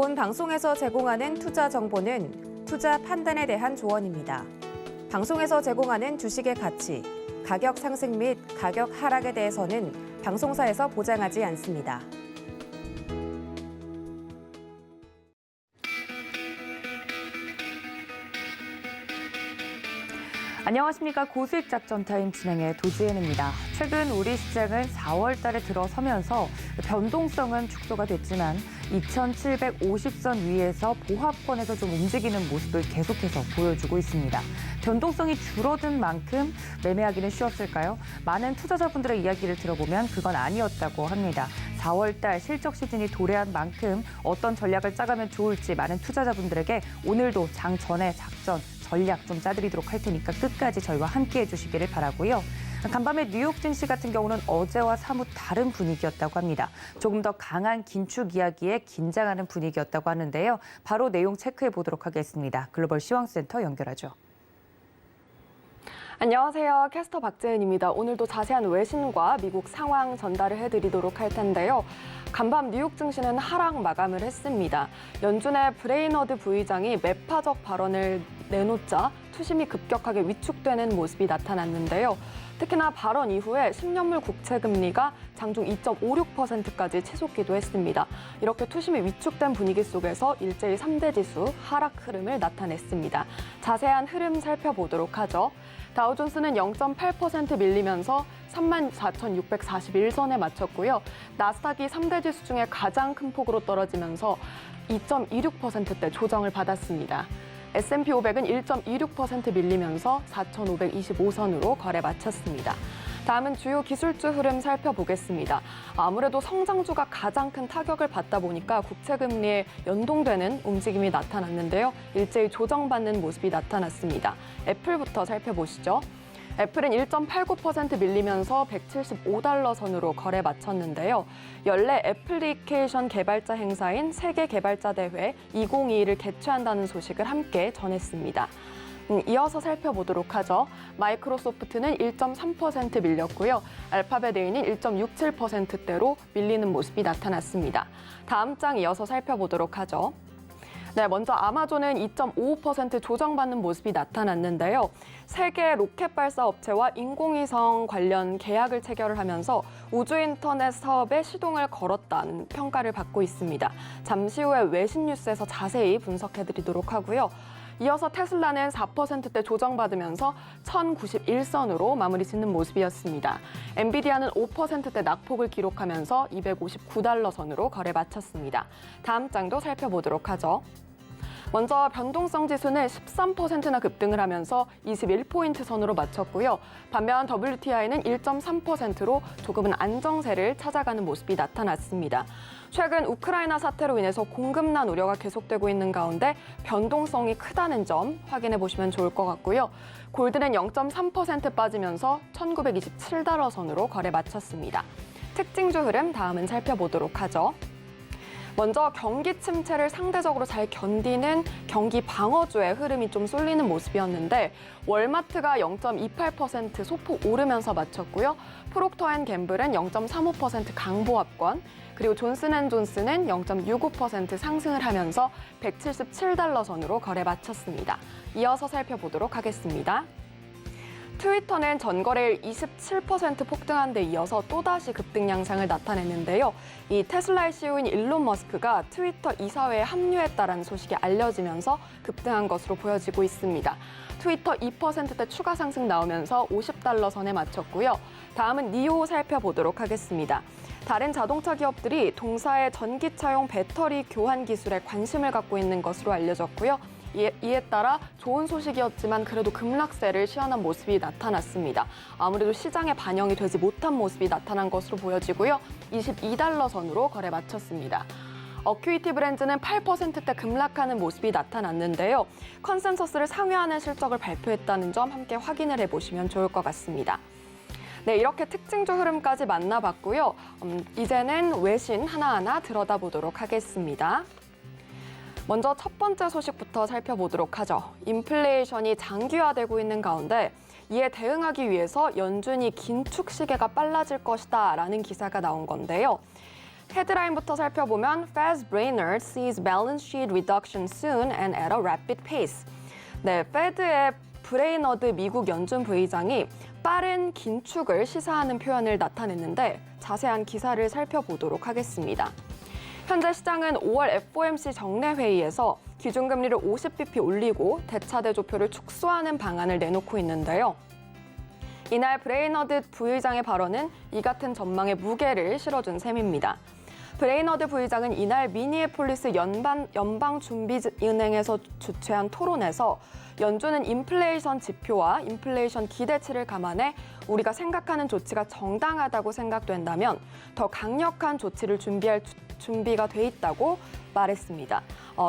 본 방송에서 제공하는 투자 정보는 투자 판단에 대한 조언입니다. 방송에서 제공하는 주식의 가치, 가격 상승 및 가격 하락에 대해서는 방송사에서 보장하지 않습니다. 안녕하십니까. 고수익 작전 타임 진행의 도지은입니다. 최근 우리 시장은 4월 달에 들어서면서 변동성은 축소가 됐지만 2750선 위에서 보합권에서 좀 움직이는 모습을 계속해서 보여주고 있습니다. 변동성이 줄어든 만큼 매매하기는 쉬웠을까요? 많은 투자자분들의 이야기를 들어보면 그건 아니었다고 합니다. 4월 달 실적 시즌이 도래한 만큼 어떤 전략을 짜가면 좋을지 많은 투자자분들에게 오늘도 장 전에 작전, 전략 좀 짜드리도록 할 테니까 끝까지 저희와 함께 해주시기를 바라고요. 간밤에 뉴욕 증시 같은 경우는 어제와 사뭇 다른 분위기였다고 합니다. 조금 더 강한 긴축 이야기에 긴장하는 분위기였다고 하는데요. 바로 내용 체크해 보도록 하겠습니다. 글로벌 시황센터 연결하죠. 안녕하세요. 캐스터 박재은입니다. 오늘도 자세한 외신과 미국 상황 전달을 해드리도록 할 텐데요. 간밤 뉴욕 증시는 하락 마감을 했습니다. 연준의 브레이너드 부의장이 매파적 발언을 내놓자 투심이 급격하게 위축되는 모습이 나타났는데요. 특히나 발언 이후에 10년물 국채 금리가 장중 2.56%까지 치솟기도 했습니다. 이렇게 투심이 위축된 분위기 속에서 일제히 3대 지수 하락 흐름을 나타냈습니다. 자세한 흐름 살펴보도록 하죠. 다우존스는 0.8% 밀리면서 34,641선에 마쳤고요. 나스닥이 3대 지수 중에 가장 큰 폭으로 떨어지면서 2.26%대 조정을 받았습니다. S&P 500은 1.26% 밀리면서 4,525선으로 거래 마쳤습니다. 다음은 주요 기술주 흐름 살펴보겠습니다. 아무래도 성장주가 가장 큰 타격을 받다 보니까 국채 금리에 연동되는 움직임이 나타났는데요. 일제히 조정받는 모습이 나타났습니다. 애플부터 살펴보시죠. 애플은 1.89% 밀리면서 175달러 선으로 거래 마쳤는데요. 연례 애플리케이션 개발자 행사인 세계 개발자 대회 2022를 개최한다는 소식을 함께 전했습니다. 이어서 살펴보도록 하죠. 마이크로소프트는 1.3% 밀렸고요. 알파벳 A는 1.67%대로 밀리는 모습이 나타났습니다. 다음 장 이어서 살펴보도록 하죠. 네, 먼저 아마존은 2.55% 조정받는 모습이 나타났는데요. 세계 로켓 발사 업체와 인공위성 관련 계약을 체결을 하면서 우주인터넷 사업에 시동을 걸었다는 평가를 받고 있습니다. 잠시 후에 외신 뉴스에서 자세히 분석해드리도록 하고요. 이어서 테슬라는 4%대 조정받으면서 1,091선으로 마무리 짓는 모습이었습니다. 엔비디아는 5%대 낙폭을 기록하면서 259달러 선으로 거래 마쳤습니다. 다음 장도 살펴보도록 하죠. 먼저 변동성 지수는 13%나 급등을 하면서 21포인트 선으로 마쳤고요. 반면 WTI는 1.3%로 조금은 안정세를 찾아가는 모습이 나타났습니다. 최근 우크라이나 사태로 인해서 공급난 우려가 계속되고 있는 가운데 변동성이 크다는 점 확인해 보시면 좋을 것 같고요. 골드는 0.3% 빠지면서 1,927달러 선으로 거래 마쳤습니다. 특징주 흐름 다음은 살펴보도록 하죠. 먼저 경기 침체를 상대적으로 잘 견디는 경기 방어주의 흐름이 좀 쏠리는 모습이었는데 월마트가 0.28% 소폭 오르면서 마쳤고요. 프록터앤갬블은 0.35% 강보합권, 그리고 존슨앤존슨은 0.65% 상승을 하면서 177달러 선으로 거래 마쳤습니다. 이어서 살펴보도록 하겠습니다. 트위터는 전거래일 27% 폭등한 데 이어서 또다시 급등 양상을 나타냈는데요. 이 테슬라의 CEO인 일론 머스크가 트위터 이사회에 합류했다라는 소식이 알려지면서 급등한 것으로 보여지고 있습니다. 트위터 2%대 추가 상승 나오면서 50달러 선에 마쳤고요. 다음은 니오 살펴보도록 하겠습니다. 다른 자동차 기업들이 동사의 전기차용 배터리 교환 기술에 관심을 갖고 있는 것으로 알려졌고요. 이에 따라 좋은 소식이었지만 그래도 급락세를 시현한 모습이 나타났습니다. 아무래도 시장에 반영이 되지 못한 모습이 나타난 것으로 보여지고요. 22달러 선으로 거래 마쳤습니다. 어큐이티 브랜드는 8%대 급락하는 모습이 나타났는데요. 컨센서스를 상회하는 실적을 발표했다는 점 함께 확인을 해보시면 좋을 것 같습니다. 네, 이렇게 특징주 흐름까지 만나봤고요. 이제는 외신 하나하나 들여다보도록 하겠습니다. 먼저 첫 번째 소식부터 살펴보도록 하죠. 인플레이션이 장기화되고 있는 가운데 이에 대응하기 위해서 연준이 긴축 시계가 빨라질 것이다라는 기사가 나온 건데요. 헤드라인부터 살펴보면 Fed's Brainerd sees balance sheet reduction soon and at a rapid pace. 네, 페드의 브레이너드 미국 연준 부의장이 빠른 긴축을 시사하는 표현을 나타냈는데 자세한 기사를 살펴보도록 하겠습니다. 현재 시장은 5월 FOMC 정례 회의에서 기준금리를 50bp 올리고 대차대조표를 축소하는 방안을 내놓고 있는데요. 이날 브레이너드 부의장의 발언은 이 같은 전망에 무게를 실어준 셈입니다. 브레이너드 부의장은 이날 미니애폴리스 연방준비은행에서 주최한 토론에서 연준은 인플레이션 지표와 인플레이션 기대치를 감안해 우리가 생각하는 조치가 정당하다고 생각된다면 더 강력한 조치를 준비할 준비가 돼 있다고 말했습니다.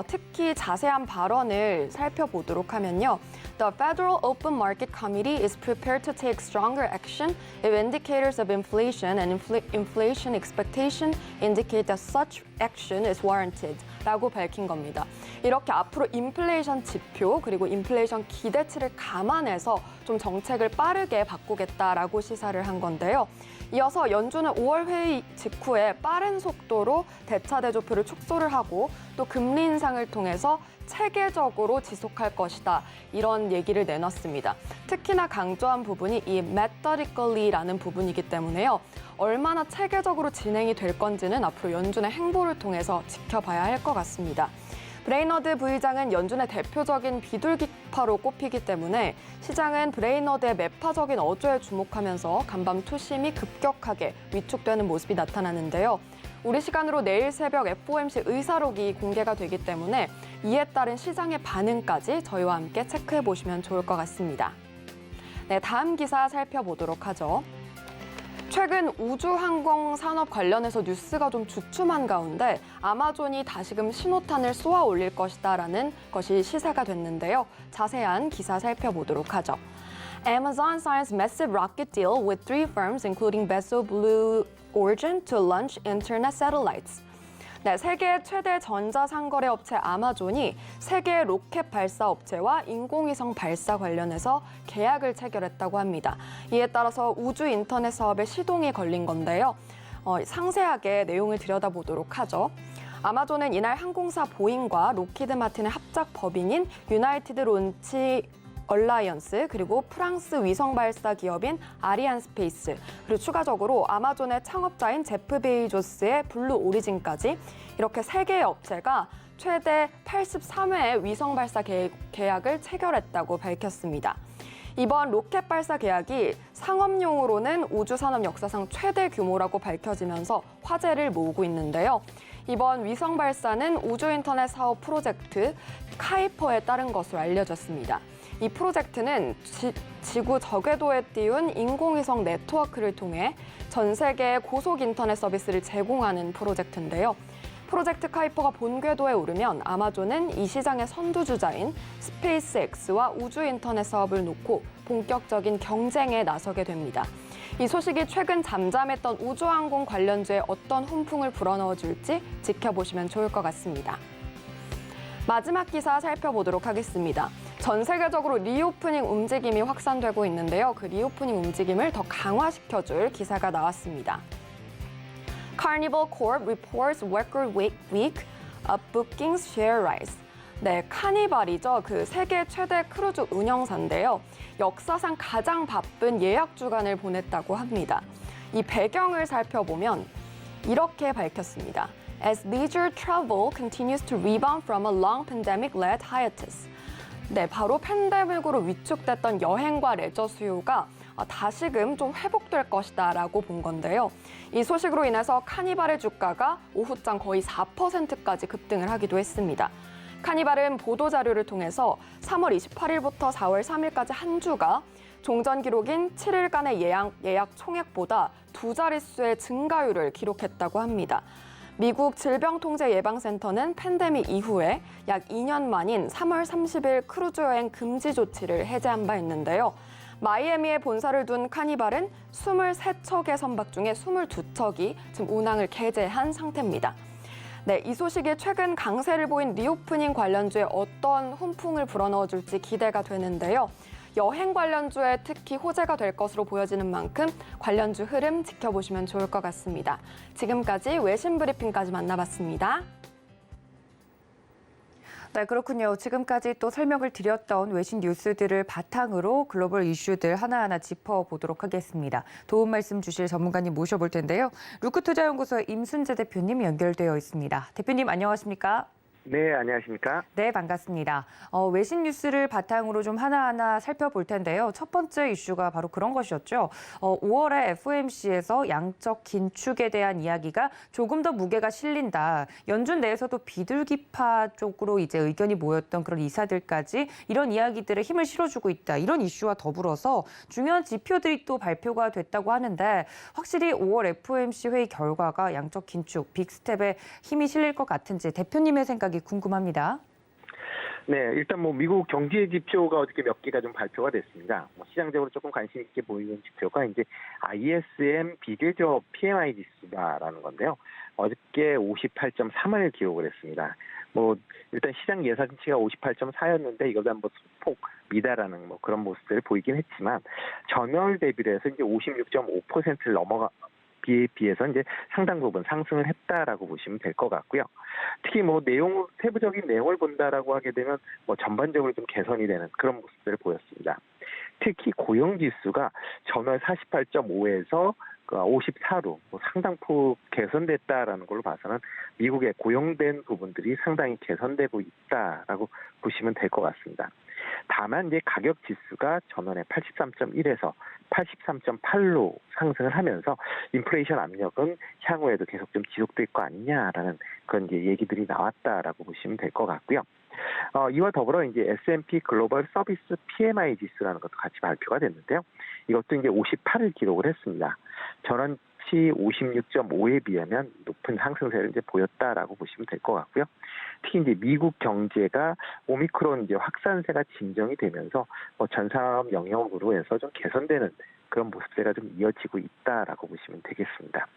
특히 자세한 발언을 살펴보도록 하면요. The Federal Open Market Committee is prepared to take stronger action if indicators of inflation and inflation expectation indicate that such action is warranted. 라고 밝힌 겁니다. 이렇게 앞으로 인플레이션 지표 그리고 인플레이션 기대치를 감안해서 좀 정책을 빠르게 바꾸겠다라고 시사를 한 건데요. 이어서 연준은 5월 회의 직후에 빠른 속도로 대차대조표를 축소를 하고 또 금리 인상을 통해서 체계적으로 지속할 것이다. 이런 얘기를 내놨습니다. 특히나 강조한 부분이 이 methodically라는 부분이기 때문에요. 얼마나 체계적으로 진행이 될 건지는 앞으로 연준의 행보를 통해서 지켜봐야 할 것 같습니다. 브레이너드 부의장은 연준의 대표적인 비둘기파로 꼽히기 때문에 시장은 브레이너드의 매파적인 어조에 주목하면서 간밤 투심이 급격하게 위축되는 모습이 나타나는데요. 우리 시간으로 내일 새벽 FOMC 의사록이 공개가 되기 때문에 이에 따른 시장의 반응까지 저희와 함께 체크해 보시면 좋을 것 같습니다. 네, 다음 기사 살펴보도록 하죠. 최근 우주항공 산업 관련해서 뉴스가 좀 주춤한 가운데 아마존이 다시금 신호탄을 쏘아 올릴 것이다라는 것이 시사가 됐는데요. 자세한 기사 살펴보도록 하죠. Amazon signs massive rocket deal with 3 firms including Bezel Blue Origin to launch internet satellites. 네, 세계 최대 전자상거래 업체 아마존이 세계 로켓 발사 업체와 인공위성 발사 관련해서 계약을 체결했다고 합니다. 이에 따라서 우주 인터넷 사업에 시동이 걸린 건데요. 상세하게 내용을 들여다보도록 하죠. 아마존은 이날 항공사 보잉과 로키드 마틴의 합작 법인인 유나이티드 론치 얼라이언스 그리고 프랑스 위성 발사 기업인 아리안 스페이스 그리고 추가적으로 아마존의 창업자인 제프 베이조스의 블루 오리진까지 이렇게 3개의 업체가 최대 83회의 위성 발사 계약을 체결했다고 밝혔습니다. 이번 로켓 발사 계약이 상업용으로는 우주 산업 역사상 최대 규모라고 밝혀지면서 화제를 모으고 있는데요. 이번 위성 발사는 우주 인터넷 사업 프로젝트 카이퍼에 따른 것으로 알려졌습니다. 이 프로젝트는 지구 저궤도에 띄운 인공위성 네트워크를 통해 전 세계 고속 인터넷 서비스를 제공하는 프로젝트인데요. 프로젝트 카이퍼가 본궤도에 오르면 아마존은 이 시장의 선두주자인 스페이스X와 우주 인터넷 사업을 놓고 본격적인 경쟁에 나서게 됩니다. 이 소식이 최근 잠잠했던 우주항공 관련주에 어떤 훈풍을 불어넣어줄지 지켜보시면 좋을 것 같습니다. 마지막 기사 살펴보도록 하겠습니다. 전 세계적으로 리오프닝 움직임이 확산되고 있는데요. 그 리오프닝 움직임을 더 강화시켜줄 기사가 나왔습니다. Carnival Corp reports record week of bookings share rise. 네, 카니발이죠. 그 세계 최대 크루즈 운영사인데요. 역사상 가장 바쁜 예약 주간을 보냈다고 합니다. 이 배경을 살펴보면 이렇게 밝혔습니다. As leisure travel continues to rebound from a long pandemic-led hiatus. 네, 바로 팬데믹으로 위축됐던 여행과 레저 수요가 다시금 좀 회복될 것이다라고 본 건데요. 이 소식으로 인해서 카니발의 주가가 오후장 거의 4%까지 급등을 하기도 했습니다. 카니발은 보도자료를 통해서 3월 28일부터 4월 3일까지 한 주가 종전 기록인 7일간의 예약 총액보다 2자릿수의 증가율을 기록했다고 합니다. 미국 질병통제예방센터는 팬데믹 이후에 약 2년 만인 3월 30일 크루즈 여행 금지 조치를 해제한 바 있는데요. 마이애미에 본사를 둔 카니발은 23척의 선박 중에 22척이 지금 운항을 개재한 상태입니다. 네, 이 소식이 최근 강세를 보인 리오프닝 관련주에 어떤 훈풍을 불어넣어줄지 기대가 되는데요. 여행 관련주에 특히 호재가 될 것으로 보여지는 만큼 관련주 흐름 지켜보시면 좋을 것 같습니다. 지금까지 외신 브리핑까지 만나봤습니다. 네, 그렇군요. 지금까지 또 설명을 드렸던 외신 뉴스들을 바탕으로 글로벌 이슈들 하나하나 짚어보도록 하겠습니다. 도움 말씀 주실 전문가님 모셔볼 텐데요. 루크투자연구소의 임순재 대표님 연결되어 있습니다. 대표님 안녕하십니까? 네, 안녕하십니까? 네, 반갑습니다. 외신 뉴스를 바탕으로 좀 하나하나 살펴볼 텐데요. 첫 번째 이슈가 바로 그런 것이었죠. 5월에 FOMC에서 양적 긴축에 대한 이야기가 조금 더 무게가 실린다. 연준 내에서도 비둘기파 쪽으로 이제 의견이 모였던 그런 이사들까지 이런 이야기들에 힘을 실어주고 있다. 이런 이슈와 더불어서 중요한 지표들이 또 발표가 됐다고 하는데 확실히 5월 FOMC 회의 결과가 양적 긴축, 빅스텝에 힘이 실릴 것 같은지 대표님의 생각이 궁금합니다. 네, 일단 미국 경제 지표가 어저께 몇 개가 좀 발표가 됐습니다. 시장적으로 조금 관심 있게 보이는 지표가 이제 ISM 비대접 PMI 지수다라는 건데요. 어저께 58.3을 기록을 했습니다. 일단 시장 예상치가 58.4였는데 이거보다 소폭 미달하는 그런 모습들을 보이긴 했지만 전월 대비로 해서 이제 56.5%를 비해서 이제 상당 부분 상승을 했다라고 보시면 될 것 같고요. 특히 세부적인 내용을 본다라고 하게 되면 전반적으로 좀 개선이 되는 그런 모습들을 보였습니다. 특히 고용 지수가 전월 48.5에서 54로 상당폭 개선됐다라는 걸로 봐서는 미국의 고용된 부분들이 상당히 개선되고 있다라고 보시면 될 것 같습니다. 다만 이제 가격 지수가 전월에 83.1에서 83.8로 상승을 하면서 인플레이션 압력은 향후에도 계속 좀 지속될 거 아니냐라는 그런 이제 얘기들이 나왔다라고 보시면 될 것 같고요. 이와 더불어 이제 S&P 글로벌 서비스 PMI 지수라는 것도 같이 발표가 됐는데요. 이것도 이제 58을 기록을 했습니다. 전원치 56.5에 비하면 높은 상승세를 이제 보였다라고 보시면 될 것 같고요. 특히 이제 미국 경제가 오미크론 이제 확산세가 진정이 되면서 전사업 영역으로 해서 좀 개선되는 그런 모습세가 좀 이어지고 있다라고 보시면 되겠습니다.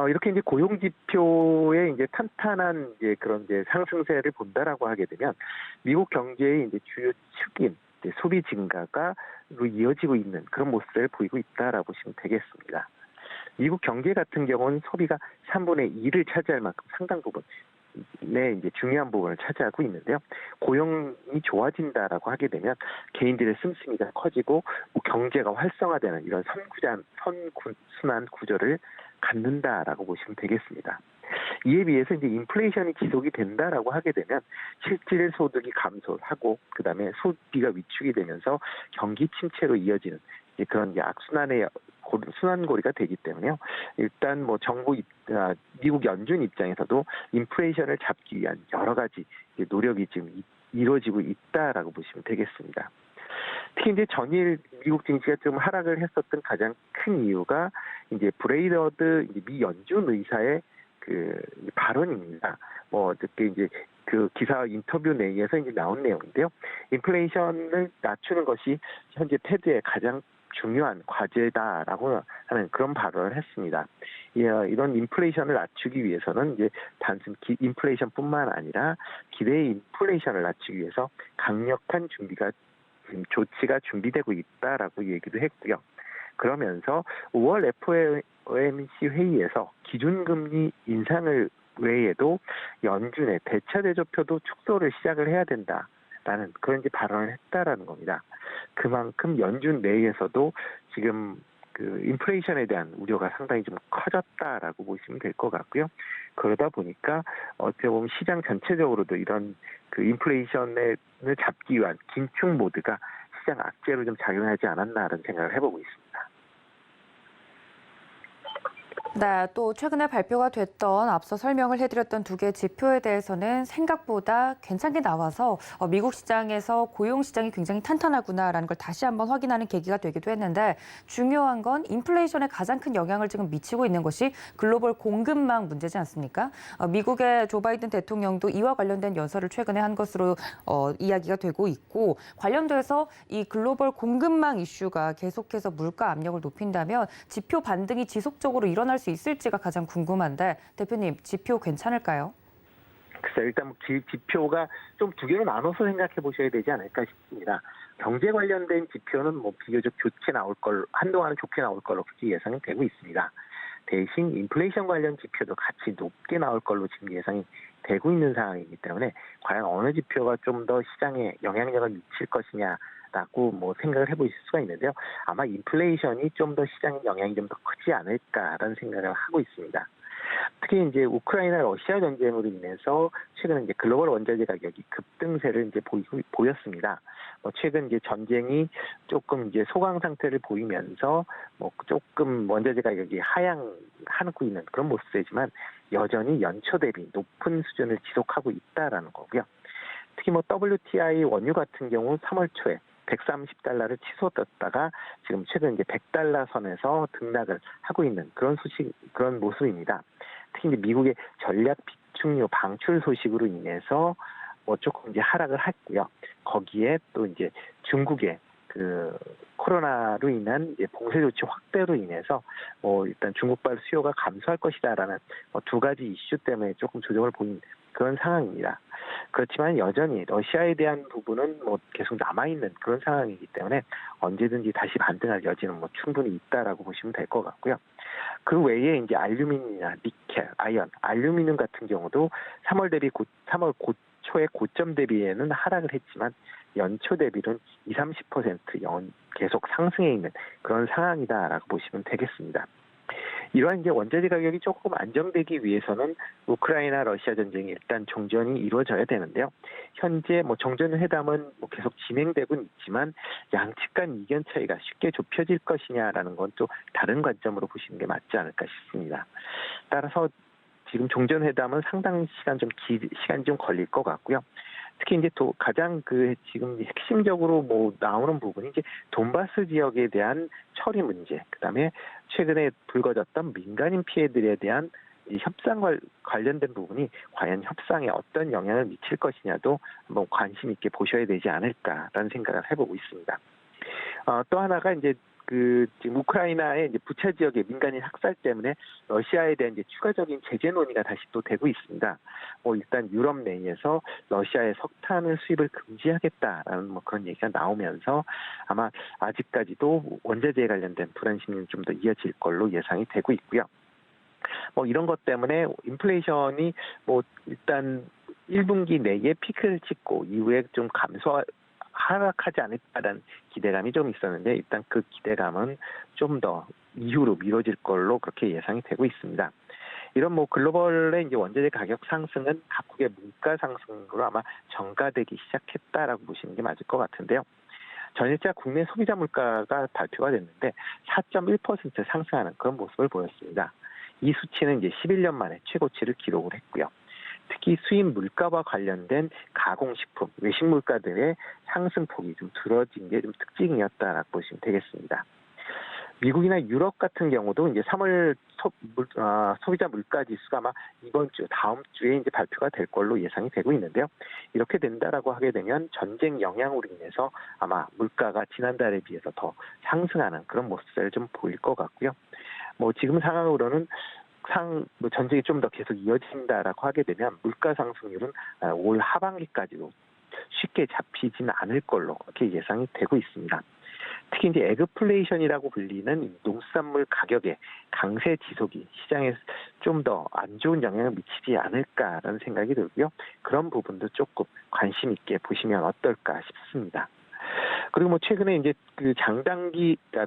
이렇게 이제 고용 지표에 이제 탄탄한 이제 그런 이제 상승세를 본다라고 하게 되면 미국 경제의 이제 주요 축인 이제 소비 증가가 이어지고 있는 그런 모습을 보이고 있다라고 보시면 되겠습니다. 미국 경제 같은 경우는 소비가 3분의 2를 차지할 만큼 상당 부분 이제 중요한 부분을 차지하고 있는데요. 고용이 좋아진다라고 하게 되면 개인들의 씀씀이가 커지고 경제가 활성화되는 이런 선순환 구조를 갖는다라고 보시면 되겠습니다. 이에 비해서 이제 인플레이션이 지속이 된다라고 하게 되면 실질 소득이 감소하고 그다음에 소비가 위축이 되면서 경기 침체로 이어지는 이제 그런 이제 악순환의 순환고리가 되기 때문에요. 일단 미국 연준 입장에서도 인플레이션을 잡기 위한 여러 가지 노력이 지금 이루어지고 있다라고 보시면 되겠습니다. 특히 이제 전일 미국 증시가 좀 하락을 했었던 가장 큰 이유가 이제 브레이더드 미 연준 의사의 그 발언입니다. 어저께 이제 그 기사 인터뷰 내에서 이제 나온 내용인데요. 인플레이션을 낮추는 것이 현재 테드의 가장 중요한 과제다라고 하는 그런 발언을 했습니다. 이런 인플레이션을 낮추기 위해서는 이제 단순 인플레이션뿐만 아니라 기대의 인플레이션을 낮추기 위해서 강력한 조치가 준비되고 있다라고 얘기도 했고요. 그러면서 5월 FOMC 회의에서 기준금리 인상을 외에도 연준의 대차 대조표도 축소를 시작을 해야 된다라는 그런 이제 발언을 했다라는 겁니다. 그만큼 연준 내에서도 지금 그 인플레이션에 대한 우려가 상당히 좀 커졌다라고 보시면 될 것 같고요. 그러다 보니까 어떻게 보면 시장 전체적으로도 이런 그 인플레이션을 잡기 위한 긴축 모드가 시장 악재로 좀 작용하지 않았나라는 생각을 해보고 있습니다. 네, 또 최근에 발표가 됐던 앞서 설명을 해드렸던 두 개의 지표에 대해서는 생각보다 괜찮게 나와서 미국 시장에서 고용 시장이 굉장히 탄탄하구나라는 걸 다시 한번 확인하는 계기가 되기도 했는데 중요한 건 인플레이션에 가장 큰 영향을 지금 미치고 있는 것이 글로벌 공급망 문제지 않습니까? 미국의 조 바이든 대통령도 이와 관련된 연설을 최근에 한 것으로 이야기가 되고 있고 관련돼서 이 글로벌 공급망 이슈가 계속해서 물가 압력을 높인다면 지표 반등이 지속적으로 일어날 수 있을지가 가장 궁금한데 대표님 지표 괜찮을까요? 글쎄요, 일단 지표가 좀 두 개로 나눠서 생각해 보셔야 되지 않을까 싶습니다. 경제 관련된 지표는 뭐 비교적 좋게 나올 걸로, 한동안은 좋게 나올 걸로 그렇게 예상이 되고 있습니다. 대신 인플레이션 관련 지표도 같이 높게 나올 걸로 지금 예상이 되고 있는 상황이기 때문에 과연 어느 지표가 좀 더 시장에 영향력을 미칠 것이냐라고 뭐 생각을 해보실 수가 있는데요. 아마 인플레이션이 좀 더 시장의 영향이 좀 더 크지 않을까라는 생각을 하고 있습니다. 특히 이제 우크라이나 러시아 전쟁으로 인해서 최근에 이제 글로벌 원자재 가격이 급등세를 이제 보였습니다. 뭐 최근 이제 전쟁이 조금 이제 소강 상태를 보이면서 뭐 조금 원자재 가격이 하향하고 있는 그런 모습이지만 여전히 연초 대비 높은 수준을 지속하고 있다라는 거고요. 특히 뭐 WTI 원유 같은 경우 3월 초에 130달러를 치솟았다가 지금 최근 이제 100달러 선에서 등락을 하고 있는 그런 모습입니다. 특히 이제 미국의 전략 비축유 방출 소식으로 인해서 뭐 조금 이제 하락을 했고요. 거기에 또 이제 중국의 그 코로나로 인한 이제 봉쇄 조치 확대로 인해서 뭐 일단 중국발 수요가 감소할 것이다라는 두 가지 이슈 때문에 조금 조정을 보인 그런 상황입니다. 그렇지만 여전히 러시아에 대한 부분은 뭐 계속 남아있는 그런 상황이기 때문에 언제든지 다시 반등할 여지는 뭐 충분히 있다라고 보시면 될 것 같고요. 그 외에 이제 알루미늄이나 니켈, 아연, 알루미늄 같은 경우도 3월 초의 고점 대비에는 하락을 했지만 연초 대비는 20-30% 계속 상승해 있는 그런 상황이다라고 보시면 되겠습니다. 이러한 이제 원자재 가격이 조금 안정되기 위해서는 우크라이나 러시아 전쟁이 일단 종전이 이루어져야 되는데요. 현재 뭐 정전회담은 뭐 계속 진행되고는 있지만 양측 간 이견 차이가 쉽게 좁혀질 것이냐라는 건 또 다른 관점으로 보시는 게 맞지 않을까 싶습니다. 따라서 지금 종전회담은 상당히 시간이 좀 걸릴 것 같고요. 특히 이제 또 가장 지금 핵심적으로 뭐 나오는 부분이 이제 돈바스 지역에 대한 처리 문제, 그다음에 최근에 불거졌던 민간인 피해들에 대한 이 협상과 관련된 부분이 과연 협상에 어떤 영향을 미칠 것이냐도 한번 관심 있게 보셔야 되지 않을까라는 생각을 해보고 있습니다. 또 하나가 이제 지금 우크라이나의 이제 부차 지역의 민간인 학살 때문에 러시아에 대한 이제 추가적인 제재 논의가 다시 또 되고 있습니다. 뭐 일단 유럽 내에서 러시아의 석탄을 수입을 금지하겠다라는 뭐 그런 얘기가 나오면서 아마 아직까지도 원자재에 관련된 불안 심리는 좀 더 이어질 걸로 예상이 되고 있고요. 뭐 이런 것 때문에 인플레이션이 뭐 일단 1분기 내에 피크를 찍고 이후에 좀 하락하지 않을까라는 기대감이 좀 있었는데 일단 그 기대감은 좀 더 이후로 미뤄질 걸로 그렇게 예상이 되고 있습니다. 이런 뭐 글로벌의 이제 원자재 가격 상승은 각국의 물가 상승으로 아마 전가되기 시작했다라고 보시는 게 맞을 것 같은데요. 전일자 국내 소비자 물가가 발표가 됐는데 4.1% 상승하는 그런 모습을 보였습니다. 이 수치는 이제 11년 만에 최고치를 기록을 했고요. 특히 수입 물가와 관련된 가공식품, 외식 물가들의 상승폭이 좀 줄어진 게 좀 특징이었다라고 보시면 되겠습니다. 미국이나 유럽 같은 경우도 이제 3월 소비자 물가 지수가 아마 다음 주에 이제 발표가 될 걸로 예상이 되고 있는데요. 이렇게 된다라고 하게 되면 전쟁 영향으로 인해서 아마 물가가 지난달에 비해서 더 상승하는 그런 모습을 좀 보일 것 같고요. 뭐 지금 상황으로는 전쟁이 좀 더 계속 이어진다라고 하게 되면 물가 상승률은 올 하반기까지도 쉽게 잡히지는 않을 걸로 그렇게 예상이 되고 있습니다. 특히 이제 에그플레이션이라고 불리는 농수산물 가격의 강세 지속이 시장에 좀 더 안 좋은 영향을 미치지 않을까라는 생각이 들고요. 그런 부분도 조금 관심 있게 보시면 어떨까 싶습니다. 그리고 뭐 최근에 이제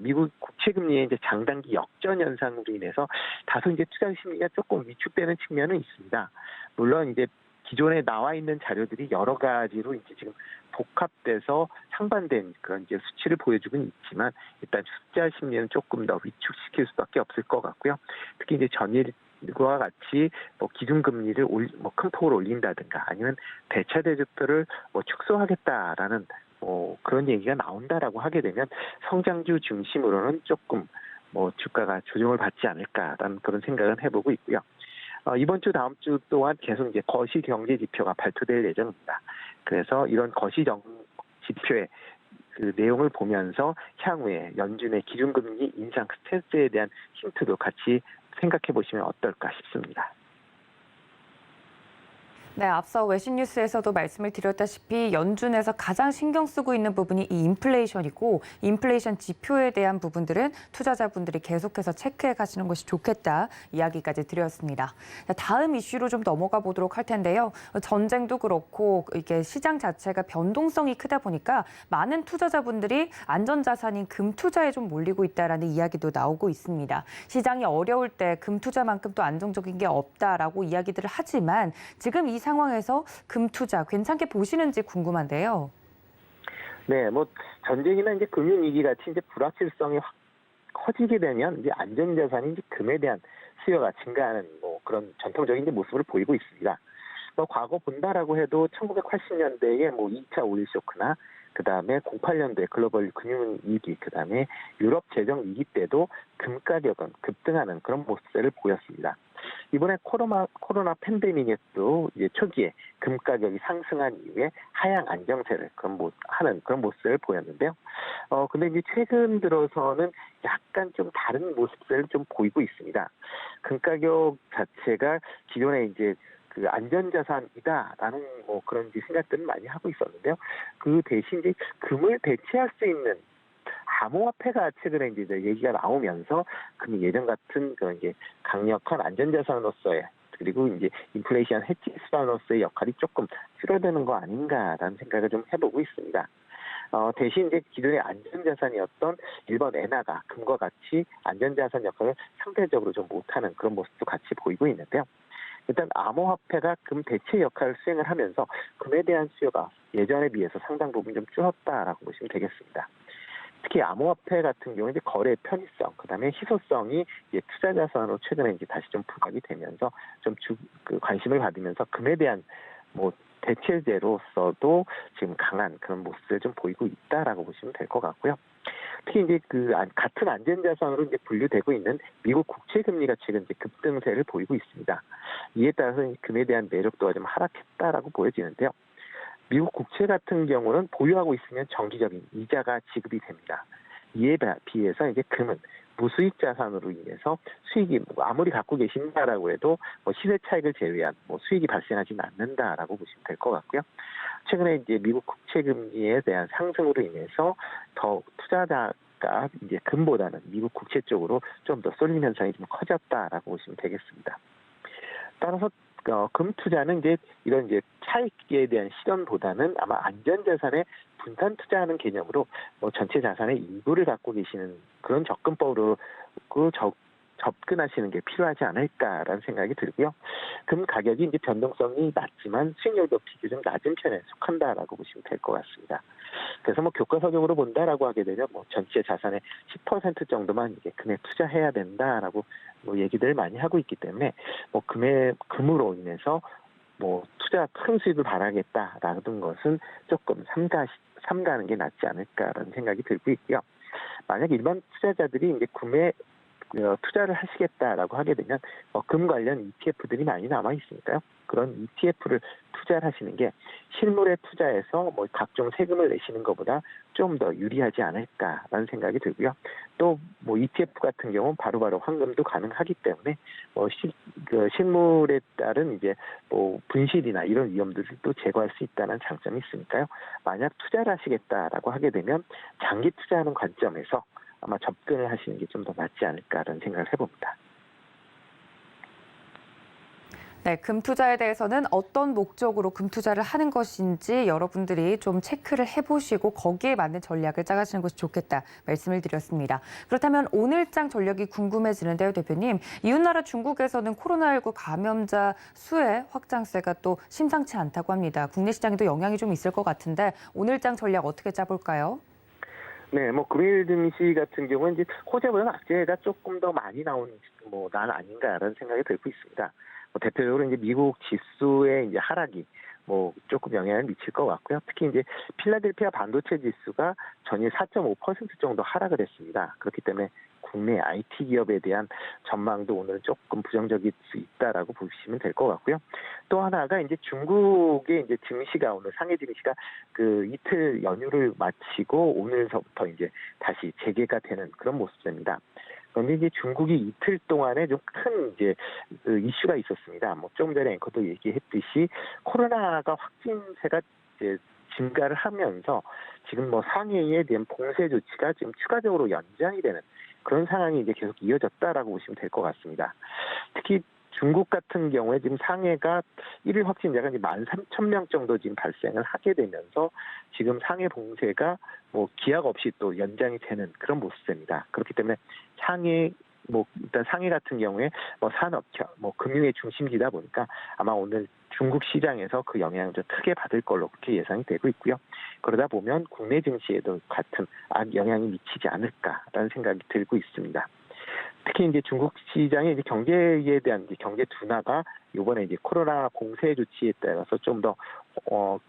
미국 국채금리의 이제 장단기 역전 현상으로 인해서 다소 이제 투자 심리가 조금 위축되는 측면은 있습니다. 물론 이제 기존에 나와 있는 자료들이 여러 가지로 이제 지금 복합돼서 상반된 그런 이제 수치를 보여주고는 있지만 일단 투자 심리는 조금 더 위축시킬 수밖에 없을 것 같고요. 특히 이제 전일과 같이 뭐 기준금리를 큰 폭으로 올린다든가 아니면 대차 대조표를 축소하겠다라는 그런 얘기가 나온다라고 하게 되면 성장주 중심으로는 조금 주가가 조정을 받지 않을까라는 그런 생각은 해보고 있고요. 이번 주 다음 주 또한 계속 이제 거시 경제 지표가 발표될 예정입니다. 그래서 이런 거시 지표의 그 내용을 보면서 향후에 연준의 기준금리 인상 스탠스에 대한 힌트도 같이 생각해 보시면 어떨까 싶습니다. 네, 앞서 외신 뉴스에서도 말씀을 드렸다시피 연준에서 가장 신경 쓰고 있는 부분이 이 인플레이션이고 인플레이션 지표에 대한 부분들은 투자자분들이 계속해서 체크해 가시는 것이 좋겠다 이야기까지 드렸습니다. 다음 이슈로 좀 넘어가 보도록 할 텐데요. 전쟁도 그렇고 이게 시장 자체가 변동성이 크다 보니까 많은 투자자분들이 안전자산인 금 투자에 좀 몰리고 있다라는 이야기도 나오고 있습니다. 시장이 어려울 때 금 투자만큼 또 안정적인 게 없다라고 이야기들을 하지만 지금 이 상황에서 금 투자 괜찮게 보시는지 궁금한데요. 네, 뭐 전쟁이나 이제 금융위기 같이 이제 불확실성이 확 커지게 되면 이제 안전자산인 이제 금에 대한 수요가 증가하는 뭐 그런 전통적인 이제 모습을 보이고 있습니다. 뭐 과거 본다라고 해도 1980년대에 뭐 2차 오일 쇼크나 그다음에 08년도에 글로벌 금융위기, 그다음에 유럽 재정 위기 때도 금 가격은 급등하는 그런 모습을 보였습니다. 이번에 코로나 팬데믹에도 이제 초기에 금 가격이 상승한 이후에 하향 안정세를 하는 그런 모습을 보였는데요. 근데 이제 최근 들어서는 약간 좀 다른 모습을 좀 보이고 있습니다. 금 가격 자체가 기존에 이제 그 안전자산이다라는 뭐 그런 이제 생각들을 많이 하고 있었는데요. 그 대신 이제 금을 대체할 수 있는 암호화폐가 최근에 이제 얘기가 나오면서 금이 예전 같은 그런 이제 강력한 안전자산으로서의 그리고 이제 인플레이션 해지 수단으로서의 역할이 조금 줄어드는 거 아닌가라는 생각을 좀 해보고 있습니다. 대신 이제 기존의 안전자산이었던 일본 엔화가 금과 같이 안전자산 역할을 상대적으로 좀 못하는 그런 모습도 같이 보이고 있는데요. 일단 암호화폐가 금 대체 역할을 수행을 하면서 금에 대한 수요가 예전에 비해서 상당 부분 좀 줄었다라고 보시면 되겠습니다. 특히 암호화폐 같은 경우에 이제 거래 편의성, 그다음에 희소성이 이제 투자 자산으로 최근에 이제 다시 좀 부각이 되면서 좀 관심을 받으면서 금에 대한 뭐 대체제로서도 지금 강한 그런 모습을 좀 보이고 있다라고 보시면 될 것 같고요. 특히 이제 같은 안전자산으로 이제 분류되고 있는 미국 국채 금리가 최근 이제 급등세를 보이고 있습니다. 이에 따라서 금에 대한 매력도가 좀 하락했다라고 보여지는데요. 미국 국채 같은 경우는 보유하고 있으면 정기적인 이자가 지급이 됩니다. 이에 비해서 이제 금은 무수익 자산으로 인해서 수익이 아무리 갖고 계신다라고 해도 뭐 시세 차익을 제외한 뭐 수익이 발생하지는 않는다라고 보시면 될 것 같고요. 최근에 이제 미국 국채 금리에 대한 상승으로 인해서 더 투자자가 이제 금보다는 미국 국채 쪽으로 좀 더 쏠림 현상이 좀 커졌다라고 보시면 되겠습니다. 따라서 금 투자는 이제 이런 이제 차익에 대한 실현보다는 아마 안전자산에 분산 투자하는 개념으로 뭐 전체 자산의 일부를 갖고 계시는 그런 접근법으로 접근하시는 게 필요하지 않을까라는 생각이 들고요. 금 가격이 이제 변동성이 낮지만 수익률도 비교적 낮은 편에 속한다라고 보시면 될 것 같습니다. 그래서 뭐 교과서적으로 본다라고 하게 되면 뭐 전체 자산의 10% 정도만 이제 금에 투자해야 된다라고 뭐 얘기들을 많이 하고 있기 때문에 뭐 금으로 인해서 뭐 투자 큰 수익을 바라겠다라는 것은 조금 삼가하는 게 낫지 않을까라는 생각이 들고 있고요. 만약 일반 투자자들이 이제 금에 투자를 하시겠다라고 하게 되면 금 관련 ETF들이 많이 남아 있으니까요. 그런 ETF를 투자를 하시는 게 실물에 투자해서 뭐 각종 세금을 내시는 것보다 좀 더 유리하지 않을까라는 생각이 들고요. 또 뭐 ETF 같은 경우는 바로바로 환금도 가능하기 때문에 뭐 실물에 따른 이제 뭐 분실이나 이런 위험들을 또 제거할 수 있다는 장점이 있으니까요. 만약 투자를 하시겠다라고 하게 되면 장기 투자하는 관점에서 아마 접근을 하시는 게 좀 더 낫지 않을까라는 생각을 해봅니다. 네, 금 투자에 대해서는 어떤 목적으로 금 투자를 하는 것인지 여러분들이 좀 체크를 해보시고 거기에 맞는 전략을 짜가시는 것이 좋겠다 말씀을 드렸습니다. 그렇다면 오늘장 전략이 궁금해지는데요, 대표님. 이웃나라 중국에서는 코로나19 감염자 수의 확장세가 또 심상치 않다고 합니다. 국내 시장에도 영향이 좀 있을 것 같은데 오늘장 전략 어떻게 짜볼까요? 네, 뭐 금일 증시 같은 경우는 이제 호재보다는 악재가 조금 더 많이 나온 난 아닌가라는 생각이 들고 있습니다. 대표적으로 이제 미국 지수의 이제 하락이 뭐 조금 영향을 미칠 것 같고요. 특히 이제 필라델피아 반도체 지수가 전일 4.5% 정도 하락을 했습니다. 그렇기 때문에 국내 IT 기업에 대한 전망도 오늘 조금 부정적일 수 있다라고 보시면 될 것 같고요. 또 하나가 이제 중국의 이제 증시가 오늘 상해 증시가 그 이틀 연휴를 마치고 오늘서부터 이제 다시 재개가 되는 그런 모습입니다. 그런데 이제 중국이 이틀 동안에 좀 큰 이제 그 이슈가 있었습니다. 뭐 좀 전에 앵커도 얘기했듯이 코로나가 확진세가 이제 증가를 하면서 지금 뭐 상해에 대한 봉쇄 조치가 지금 추가적으로 연장이 되는 그런 상황이 이제 계속 이어졌다라고 보시면 될 것 같습니다. 특히 중국 같은 경우에 지금 상해가 1일 확진자가 이제 13,000명 정도 지금 발생을 하게 되면서 지금 상해 봉쇄가 뭐 기약 없이 또 연장이 되는 그런 모습입니다. 그렇기 때문에 상해 뭐 일단 상해 같은 경우에 뭐 산업, 뭐 금융의 중심지다 보니까 아마 오늘 중국 시장에서 그 영향을 좀 크게 받을 걸로 그렇게 예상이 되고 있고요. 그러다 보면 국내 증시에도 같은 영향이 미치지 않을까라는 생각이 들고 있습니다. 특히 이제 중국 시장의 이제 경제에 대한 이제 경제 둔화가 이번에 이제 코로나 봉쇄 조치에 따라서 좀 더